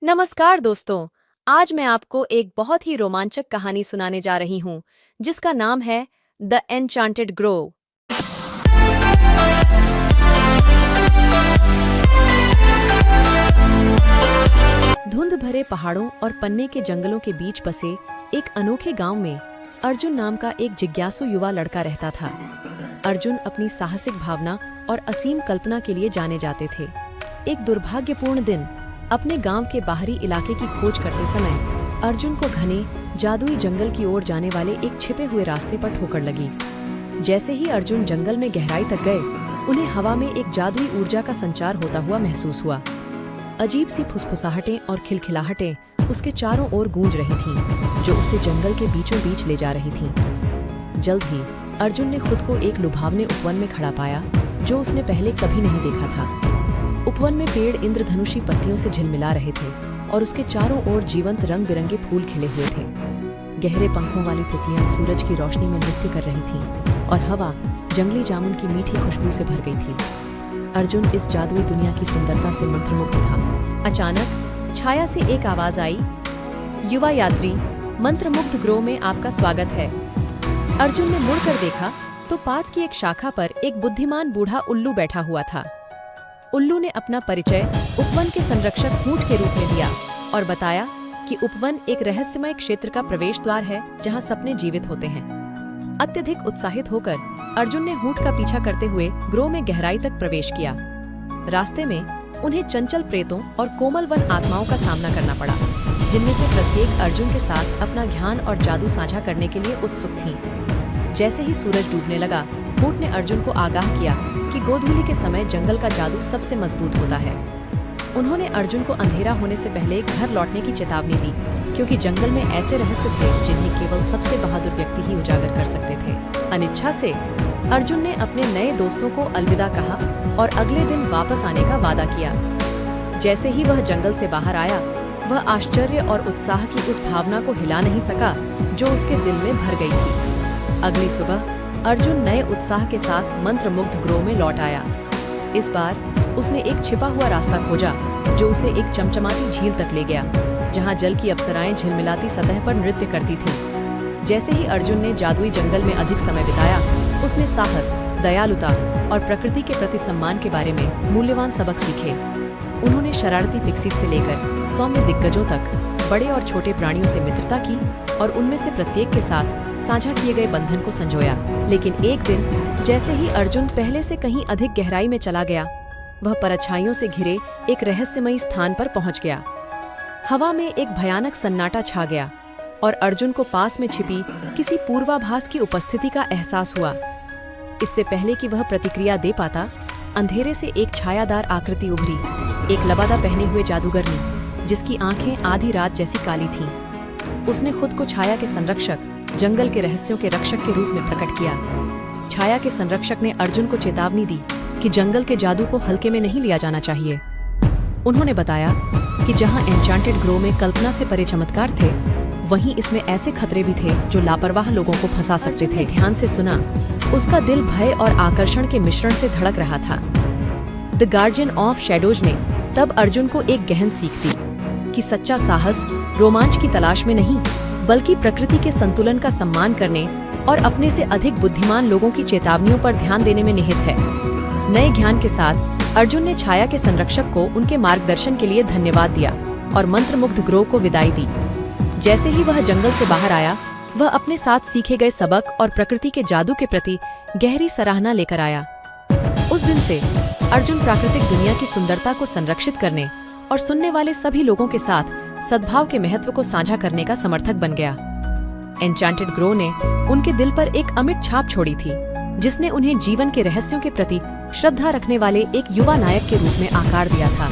नमस्कार दोस्तों। आज मैं आपको एक बहुत ही रोमांचक कहानी सुनाने जा रही हूँ जिसका नाम है द एन्चांटेड ग्रोव। धुंध भरे पहाड़ों और पन्ने के जंगलों के बीच बसे एक अनोखे गांव में अर्जुन नाम का एक जिज्ञासु युवा लड़का रहता था। अर्जुन अपनी साहसिक भावना और असीम कल्पना के लिए जाने जाते थे। एक दुर्भाग्यपूर्ण दिन अपने गांव के बाहरी इलाके की खोज करते समय अर्जुन को घने जादुई जंगल की ओर जाने वाले एक छिपे हुए रास्ते पर ठोकर लगी। जैसे ही अर्जुन जंगल में गहराई तक गए, उन्हें हवा में एक जादुई ऊर्जा का संचार होता हुआ महसूस हुआ। अजीब सी फुसफुसाहटें और खिलखिलाहटें उसके चारों ओर गूंज रही थीं, जो उसे जंगल के बीचों बीच ले जा रही थीं। जल्द ही अर्जुन ने खुद को एक लुभावने उपवन में खड़ा पाया, जो उसने पहले कभी नहीं देखा था। उपवन में पेड़ इंद्रधनुषी पत्तियों से झिलमिला रहे थे और उसके चारों ओर जीवंत रंग बिरंगे फूल खिले हुए थे। गहरे पंखों वाली तितलियां सूरज की रोशनी में नृत्य कर रही थीं और हवा जंगली जामुन की मीठी खुशबू से भर गई थी। अर्जुन इस जादुई दुनिया की सुंदरता से मंत्रमुग्ध था। अचानक छाया से एक आवाज आई, युवा यात्री, मंत्रमुग्ध ग्रोव में आपका स्वागत है। अर्जुन ने मुड़कर देखा तो पास की एक शाखा पर एक बुद्धिमान बूढ़ा उल्लू बैठा हुआ था। उल्लू ने अपना परिचय उपवन के संरक्षक हूंट के रूप में दिया और बताया कि उपवन एक रहस्यमय क्षेत्र का प्रवेश द्वार है जहां सपने जीवित होते हैं। अत्यधिक उत्साहित होकर अर्जुन ने हूंट का पीछा करते हुए ग्रोव में गहराई तक प्रवेश किया। रास्ते में उन्हें चंचल प्रेतों और कोमल वन आत्माओं का सामना करना पड़ा, जिनमें से प्रत्येक अर्जुन के साथ अपना ज्ञान और जादू साझा करने के लिए उत्सुक थीं। जैसे ही सूरज डूबने लगा, हूंट ने अर्जुन को आगाह किया कि गोधूली के समय जंगल का जादू सबसे मजबूत होता है। उन्होंने अर्जुन को अंधेरा होने से पहले घर लौटने की चेतावनी दी, क्योंकि जंगल में ऐसे रहस्य थे जिन्हें केवल सबसे बहादुर व्यक्ति ही उजागर कर सकते थे। अनिच्छा से अर्जुन ने अपने नए दोस्तों को अलविदा कहा और अगले दिन वापस आने का वादा किया। जैसे ही वह जंगल से बाहर आया, वह आश्चर्य और उत्साह की उस भावना को हिला नहीं सका जो उसके दिल में भर गई थी। अगली सुबह अर्जुन नए उत्साह के साथ मंत्रमुग्ध ग्रोव में लौट आया। इस बार उसने एक छिपा हुआ रास्ता खोजा जो उसे एक चमचमाती झील तक ले गया, जहां जल की अप्सराएं झिलमिलाती सतह पर नृत्य करती थीं। जैसे ही अर्जुन ने जादुई जंगल में अधिक समय बिताया, उसने साहस, दयालुता और प्रकृति के प्रति सम्मान के बारे में मूल्यवान सबक सीखे। उन्होंने शरारती पिक्सी से लेकर सौम्य दिग्गजों तक बड़े और छोटे प्राणियों से मित्रता की और उनमें से प्रत्येक के साथ साझा किए गए बंधन को संजोया। लेकिन एक दिन जैसे ही अर्जुन पहले से कहीं अधिक गहराई में चला गया, वह परछाइयों से घिरे एक रहस्यमयी स्थान पर पहुंच गया। हवा में एक भयानक सन्नाटा छा गया और अर्जुन को पास में छिपी किसी पूर्वाभास की उपस्थिति का एहसास हुआ। इससे पहले कि वह प्रतिक्रिया दे पाता, अंधेरे से एक छायादार आकृति उभरी, एक लबादा पहने हुए जादूगरनी, जिसकी आंखें आधी रात जैसी काली थीं। उसने खुद को छाया के संरक्षक, जंगल के रहस्यों के रक्षक के रूप में प्रकट किया। छाया के संरक्षक ने अर्जुन को चेतावनी दी कि जंगल के जादू को हल्के में नहीं लिया जाना चाहिए। उन्होंने बताया कि जहां एन्चांटेड ग्रोव में कल्पना से परे चमत्कार थे, वहीं इसमें ऐसे खतरे भी थे जो लापरवाह लोगों को फंसा सकते थे। ध्यान से सुना, उसका दिल भय और आकर्षण के मिश्रण से धड़क रहा था। द गार्जियन ऑफ शैडोज ने तब अर्जुन को एक गहन सीख दी कि सच्चा साहस रोमांच की तलाश में नहीं, बल्कि प्रकृति के संतुलन का सम्मान करने और अपने से अधिक बुद्धिमान लोगों की चेतावनियों पर ध्यान देने में निहित है। नए ज्ञान के साथ अर्जुन ने छाया के संरक्षक को उनके मार्गदर्शन के लिए धन्यवाद दिया और मंत्रमुग्ध ग्रोव को विदाई दी। जैसे ही वह जंगल से बाहर आया, वह अपने साथ सीखे गए सबक और प्रकृति के जादू के प्रति गहरी सराहना लेकर आया। उस दिन से अर्जुन प्राकृतिक दुनिया की सुंदरता को संरक्षित करने और सुनने वाले सभी लोगों के साथ सद्भाव के महत्व को साझा करने का समर्थक बन गया। एन्चांटेड ग्रोव ने उनके दिल पर एक अमिट छाप छोड़ी थी, जिसने उन्हें जीवन के रहस्यों के प्रति श्रद्धा रखने वाले एक युवा नायक के रूप में आकार दिया था।